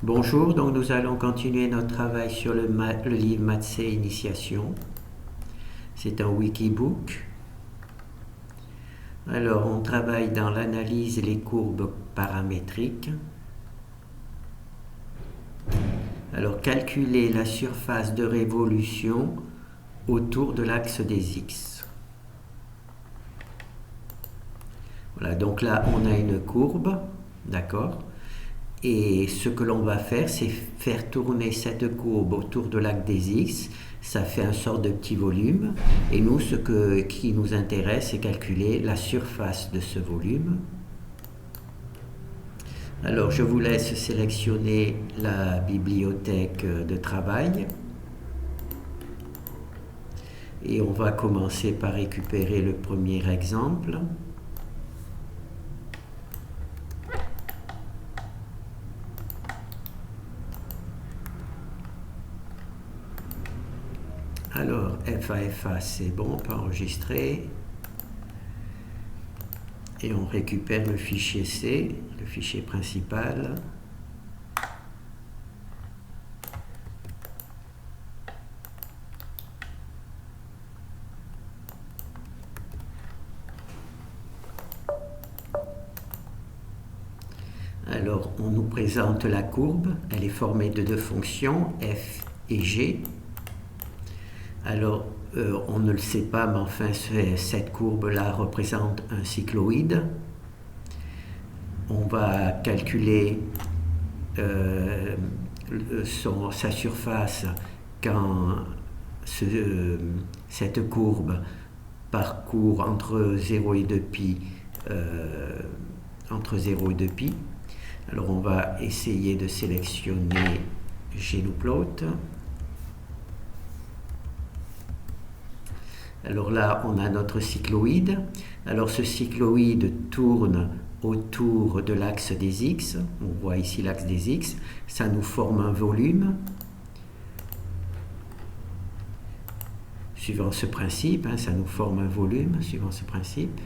Bonjour, donc nous allons continuer notre travail sur le livre Maths et Initiation. C'est un wikibook. Alors, on travaille dans l'analyse et les courbes paramétriques. Alors, calculer la surface de révolution autour de l'axe des X. Voilà, donc là, on a une courbe, d'accord ? Et ce que l'on va faire, c'est faire tourner cette courbe autour de l'axe des X. Ça fait un sort de petit volume. Et nous, qui nous intéresse, c'est calculer la surface de ce volume. Alors, je vous laisse sélectionner la bibliothèque de travail. Et on va commencer par récupérer le premier exemple. Alors, FA, c'est bon, on peut enregistrer. Et on récupère le fichier C, le fichier principal. Alors, on nous présente la courbe. Elle est formée de deux fonctions, f et g. Alors, on ne le sait pas, mais enfin, cette courbe-là représente un cycloïde. On va calculer sa surface quand cette courbe parcourt entre 0 et 2π. Entre 0 et 2π. Alors, on va essayer de sélectionner GNUplot. Alors là, on a notre cycloïde. Alors ce cycloïde tourne autour de l'axe des X. On voit ici l'axe des X. Ça nous forme un volume. Suivant ce principe, ça nous forme un volume, suivant ce principe.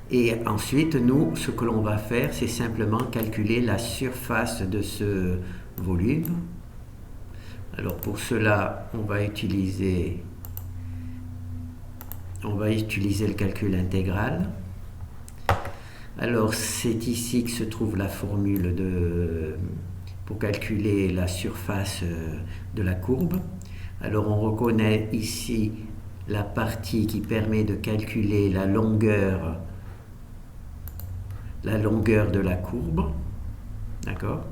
Et ensuite, nous, ce que l'on va faire, c'est simplement calculer la surface de ce volume. Alors pour cela, on va utiliser le calcul intégral. Alors c'est ici que se trouve la formule pour calculer la surface de la courbe. Alors on reconnaît ici la partie qui permet de calculer la longueur de la courbe. D'accord ?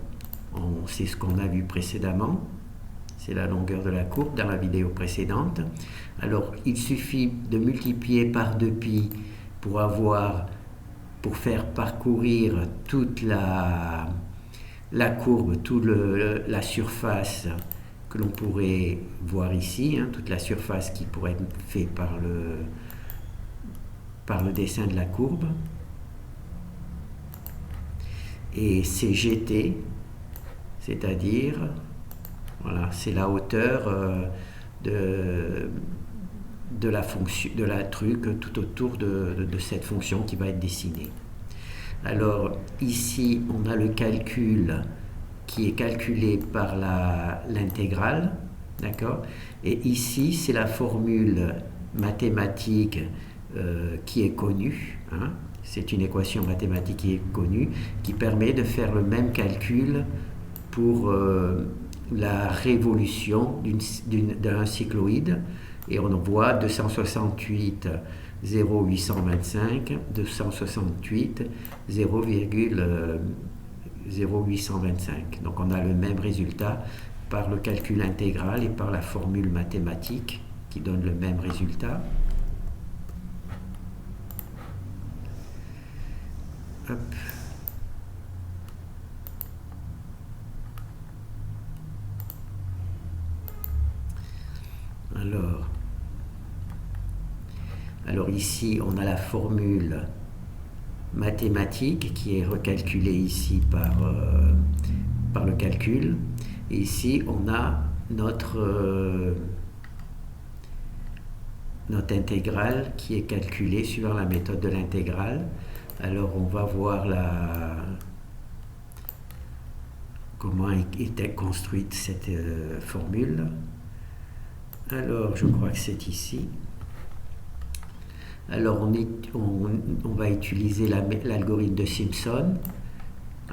C'est ce qu'on a vu précédemment. C'est la longueur de la courbe dans la vidéo précédente. Alors, il suffit de multiplier par 2π pour faire parcourir toute la courbe, toute la surface que l'on pourrait voir ici, toute la surface qui pourrait être faite par le dessin de la courbe. Et c'est GT, c'est-à-dire... Voilà, c'est la hauteur de la truc tout autour de cette fonction qui va être dessinée. Alors ici, on a le calcul qui est calculé par l'intégrale, d'accord ? Et ici, c'est la formule mathématique qui est connue. C'est une équation mathématique qui est connue, qui permet de faire le même calcul pour la révolution d'un cycloïde. Et on voit 268 0,825, 268 0,0825. Donc on a le même résultat par le calcul intégral et par la formule mathématique qui donne le même résultat. Hop. Alors ici, on a la formule mathématique qui est recalculée ici par le calcul. Et ici, on a notre intégrale qui est calculée suivant la méthode de l'intégrale. Alors, on va voir comment est construite cette formule. Alors, je crois que c'est ici. Alors, on va utiliser l'algorithme de Simpson.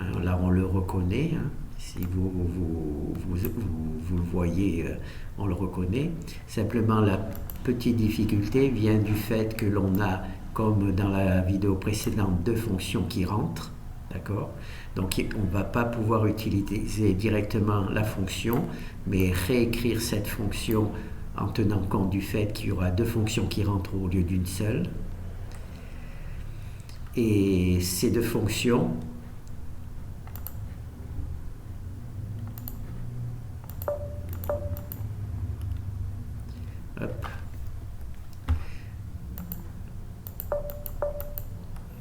Alors, là, on le reconnaît. Hein. Si vous le voyez, on le reconnaît. Simplement, la petite difficulté vient du fait que l'on a, comme dans la vidéo précédente, deux fonctions qui rentrent. D'accord ? Donc, on ne va pas pouvoir utiliser directement la fonction, mais réécrire cette fonction en tenant compte du fait qu'il y aura deux fonctions qui rentrent au lieu d'une seule. Et ces deux fonctions, hop,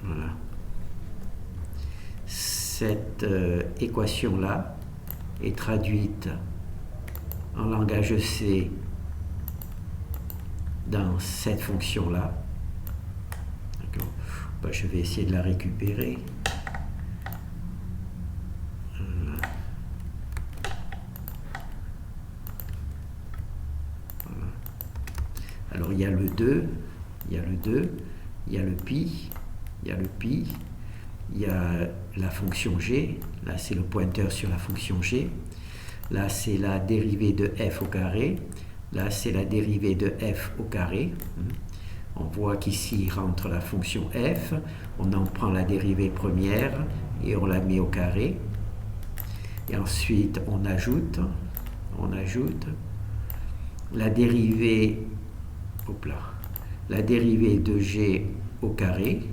voilà. Cette équation-là est traduite en langage C dans cette fonction-là. D'accord. Ben, je vais essayer de la récupérer. Voilà. Alors il y a le 2, il y a le 2, il y a le pi, il y a le pi, il y a la fonction g, là c'est le pointeur sur la fonction g, là c'est la dérivée de f au carré, là c'est la dérivée de f au carré. On voit qu'ici rentre la fonction f, on en prend la dérivée première et on la met au carré. Et ensuite on ajoute la dérivée, la dérivée de g au carré.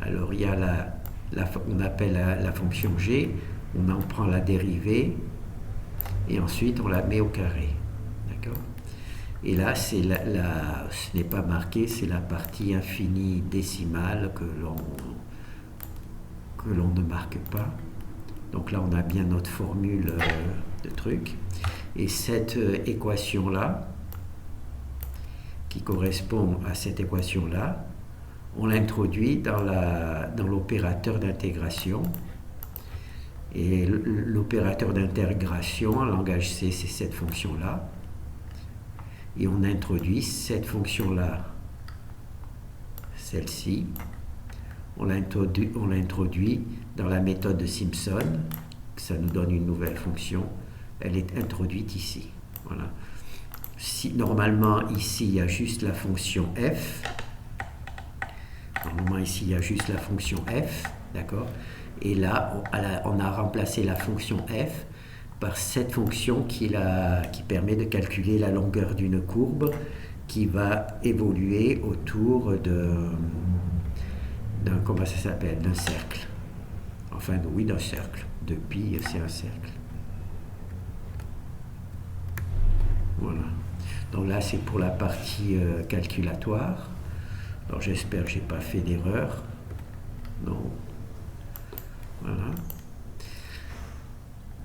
Alors il y a on appelle la fonction g, on en prend la dérivée et ensuite on la met au carré. D'accord ? Et là, ce n'est pas marqué, c'est la partie infinie décimale que l'on ne marque pas. Donc là, on a bien notre formule de truc. Et cette équation-là, qui correspond à cette équation-là, on l'introduit dans l'opérateur d'intégration. Et l'opérateur d'intégration en langage C, c'est cette fonction-là. Et on introduit cette fonction-là, celle-ci. On l'introduit dans la méthode de Simpson. Ça nous donne une nouvelle fonction. Elle est introduite ici. Voilà. Normalement, ici, il y a juste la fonction f. Normalement, ici, il y a juste la fonction f. D'accord ? Et là, on a remplacé la fonction f par cette fonction qui permet de calculer la longueur d'une courbe qui va évoluer autour comment ça s'appelle, d'un cercle. Enfin, oui, d'un cercle. De pi, c'est un cercle. Voilà. Donc là, c'est pour la partie calculatoire. Alors, j'espère que je n'ai pas fait d'erreur. Non. Voilà.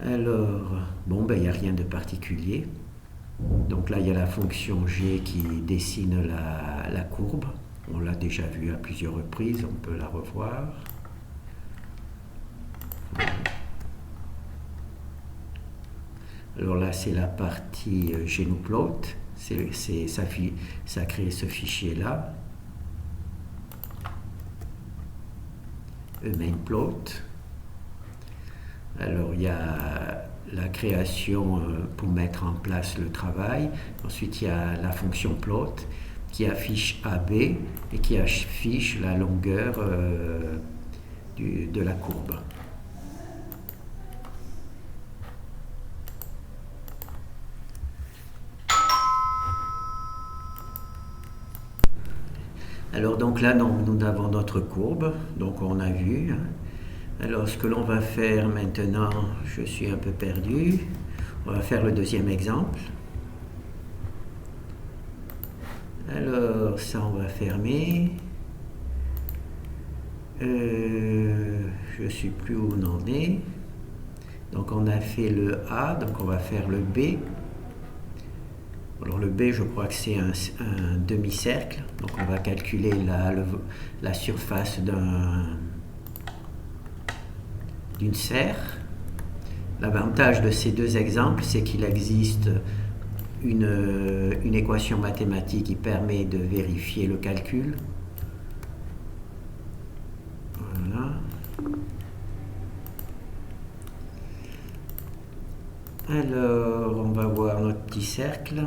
Alors, bon, il n'y a rien de particulier. Donc là, il y a la fonction g qui dessine la courbe. On l'a déjà vue à plusieurs reprises, on peut la revoir. Alors là, c'est la partie GNUplot. Ça crée ce fichier-là. Mainplot. Alors il y a la création pour mettre en place le travail. Ensuite il y a la fonction plot qui affiche AB et qui affiche la longueur de la courbe. Alors donc là nous avons notre courbe, donc on a vu. Alors ce que l'on va faire maintenant, je suis un peu perdu, on va faire le deuxième exemple. Alors ça on va fermer. Je ne sais plus où on en est. Donc on a fait le A, donc on va faire le B. Alors le B, je crois que c'est un demi-cercle, donc on va calculer la surface d'une serre. L'avantage de ces deux exemples, c'est qu'il existe une équation mathématique qui permet de vérifier le calcul. Voilà. Alors, on va voir notre petit cercle.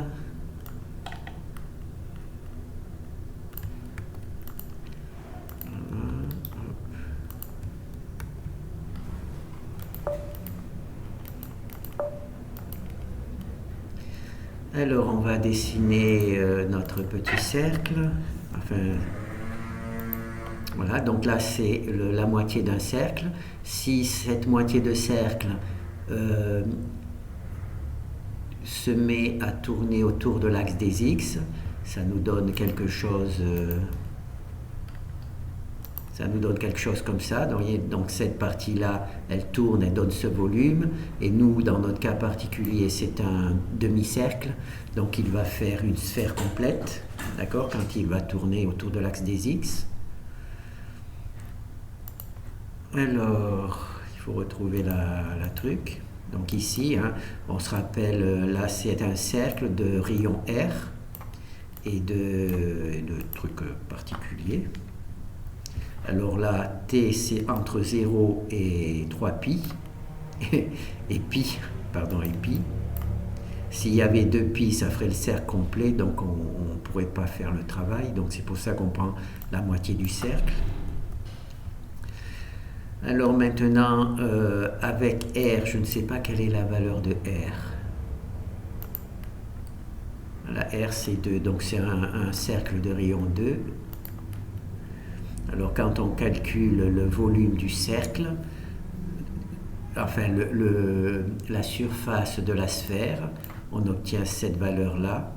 Alors, on va dessiner notre petit cercle. Enfin, voilà, donc là, c'est la moitié d'un cercle. Si cette moitié de cercle se met à tourner autour de l'axe des X, ça nous donne quelque chose... comme ça. Donc cette partie-là, elle tourne, elle donne ce volume. Et nous, dans notre cas particulier, c'est un demi-cercle. Donc il va faire une sphère complète, d'accord, quand il va tourner autour de l'axe des X. Alors, il faut retrouver la truc. Donc ici, hein, on se rappelle, là c'est un cercle de rayon R et de trucs particuliers. Alors là, T c'est entre 0 et 3pi, et pi, pardon, et pi. S'il y avait 2pi, ça ferait le cercle complet, donc on ne pourrait pas faire le travail, donc c'est pour ça qu'on prend la moitié du cercle. Alors maintenant, avec R, je ne sais pas quelle est la valeur de R. La R c'est 2, donc c'est un cercle de rayon 2. Alors quand on calcule le volume du cercle, enfin la surface de la sphère, on obtient cette valeur-là.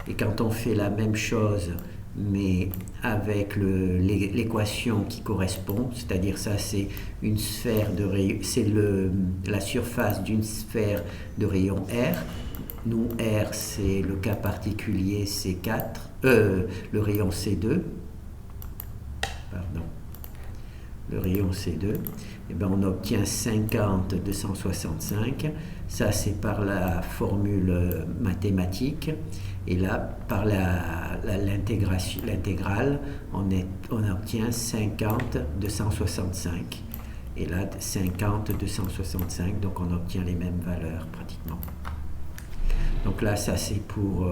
Et quand on fait la même chose, mais avec l'équation qui correspond, c'est-à-dire ça c'est une sphère de rayon, c'est la surface d'une sphère de rayon R. Nous, R c'est le cas particulier C4, le rayon C2. Pardon, le rayon C2, et ben on obtient 50 de 165. Ça, c'est par la formule mathématique. Et là, par l'intégrale, on obtient 50 de 165. Et là, 50 de 165, donc on obtient les mêmes valeurs pratiquement. Donc là, ça c'est pour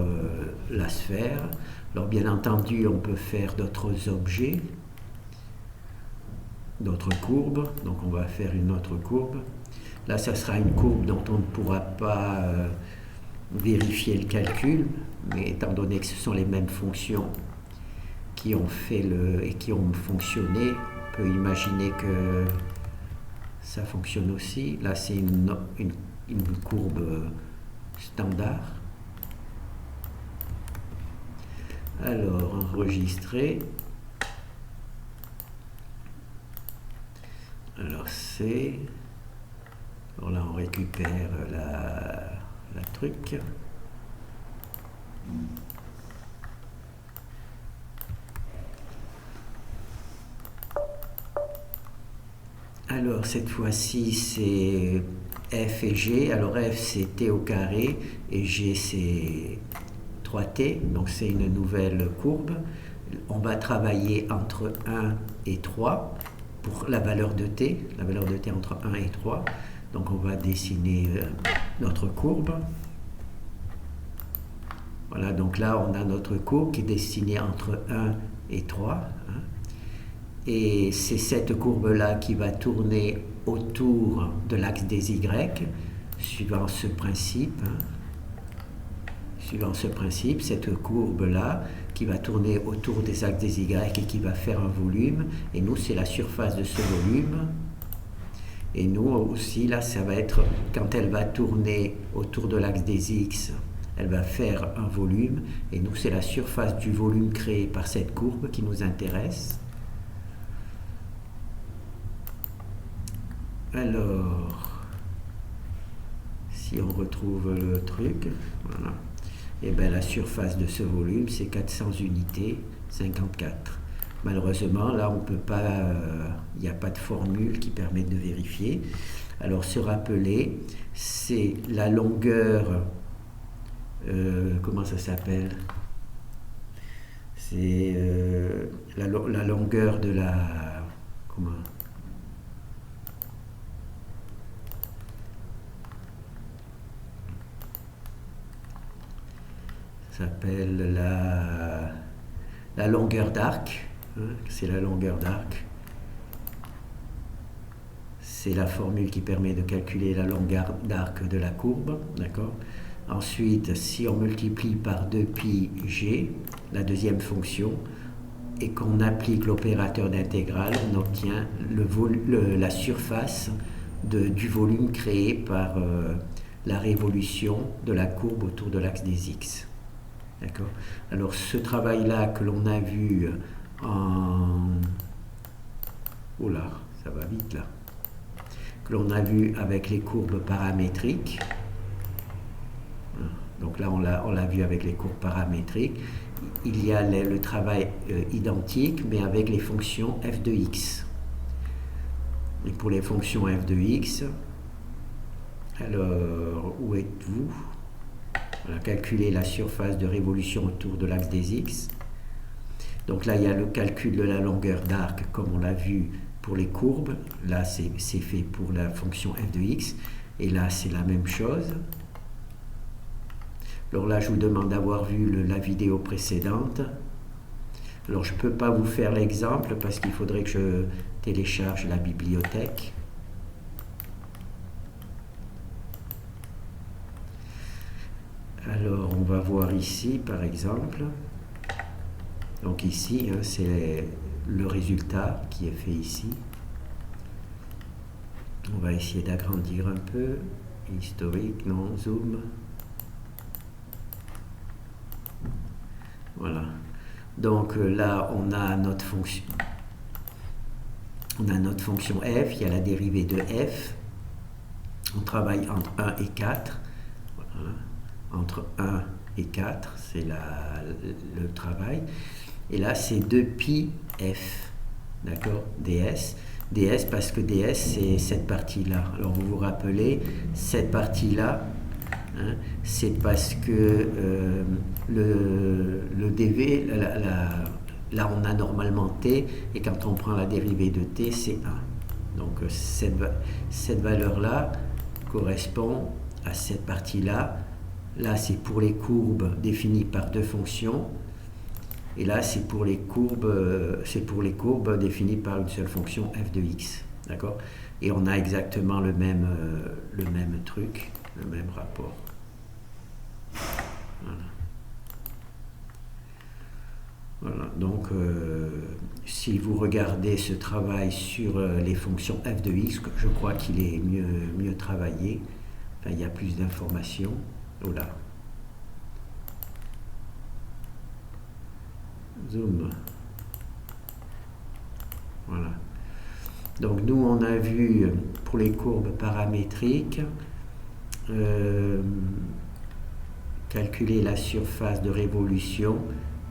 la sphère. Alors bien entendu, on peut faire d'autres objets, d'autres courbes, donc on va faire une autre courbe. Là, ça sera une courbe dont on ne pourra pas vérifier le calcul, mais étant donné que ce sont les mêmes fonctions qui ont fait et qui ont fonctionné, on peut imaginer que ça fonctionne aussi. Là, c'est une courbe standard. Alors, enregistrer. Alors alors là on récupère la truc. Alors cette fois-ci c'est F et G. Alors F c'est T au carré et G c'est 3T, donc c'est une nouvelle courbe. On va travailler entre 1 et 3 pour la valeur de T entre 1 et 3. Donc on va dessiner notre courbe. Voilà, donc là on a notre courbe qui est dessinée entre 1 et 3. Hein. Et c'est cette courbe-là qui va tourner autour de l'axe des Y, suivant ce principe. Hein. Suivant ce principe, cette courbe-là qui va tourner autour des axes des Y et qui va faire un volume. Et nous, c'est la surface de ce volume. Et nous aussi, là, ça va être, quand elle va tourner autour de l'axe des X, elle va faire un volume. Et nous, c'est la surface du volume créé par cette courbe qui nous intéresse. Alors, si on retrouve le truc, voilà. Et bien la surface de ce volume, c'est 400 unités, 54. Malheureusement, là, on peut pas, il n'y a pas de formule qui permette de vérifier. Alors, se rappeler, c'est la longueur, comment ça s'appelle? C'est la longueur de la... Comment? Ça s'appelle la longueur d'arc. Hein, c'est la longueur d'arc. C'est la formule qui permet de calculer la longueur d'arc de la courbe. D'accord? Ensuite, si on multiplie par 2π g, la deuxième fonction, et qu'on applique l'opérateur d'intégrale, on obtient la surface du volume créé par la révolution de la courbe autour de l'axe des x. D'accord? Alors ce travail-là que l'on a vu en... Oh là, ça va vite là. Que l'on a vu avec les courbes paramétriques. Donc là, on l'a vu avec les courbes paramétriques. Il y a le travail identique, mais avec les fonctions f de x. Et pour les fonctions f de x, alors, où êtes-vous? On a calculé la surface de révolution autour de l'axe des x. Donc là, il y a le calcul de la longueur d'arc, comme on l'a vu pour les courbes. Là, c'est fait pour la fonction f de x. Et là, c'est la même chose. Alors là, je vous demande d'avoir vu la vidéo précédente. Alors, je ne peux pas vous faire l'exemple parce qu'il faudrait que je télécharge la bibliothèque. Alors, on va voir ici, par exemple. Donc ici, hein, c'est le résultat qui est fait ici. On va essayer d'agrandir un peu. Historique, non, zoom. Voilà. Donc là, on a notre fonction. On a notre fonction f, il y a la dérivée de f. On travaille entre 1 et 4. Voilà. Entre 1 et 4, c'est le travail. Et là, c'est 2π f. D'accord? ds. ds parce que ds, c'est cette partie-là. Alors, vous vous rappelez, cette partie-là, hein, c'est parce que le dv, là, on a normalement t, et quand on prend la dérivée de t, c'est 1. Donc, cette valeur-là correspond à cette partie-là. Là, c'est pour les courbes définies par deux fonctions. Et là, c'est pour les courbes définies par une seule fonction f de x. D'accord? Et on a exactement le même truc, le même rapport. Voilà. Voilà. Donc, si vous regardez ce travail sur les fonctions f de x, je crois qu'il est mieux travaillé. Enfin, il y a plus d'informations. Oh là. Zoom. Voilà. Donc nous, on a vu pour les courbes paramétriques calculer la surface de révolution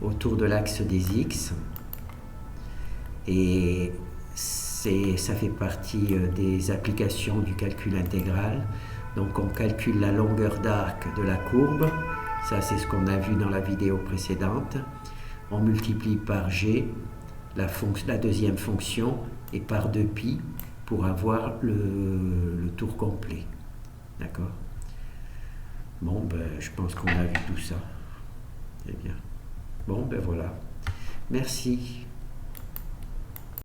autour de l'axe des x. Et ça fait partie des applications du calcul intégral. Donc on calcule la longueur d'arc de la courbe. Ça, c'est ce qu'on a vu dans la vidéo précédente. On multiplie par g la deuxième fonction et par 2π pour avoir le tour complet. D'accord? Bon, ben, je pense qu'on a vu tout ça. C'est bien. Bon, ben voilà. Merci.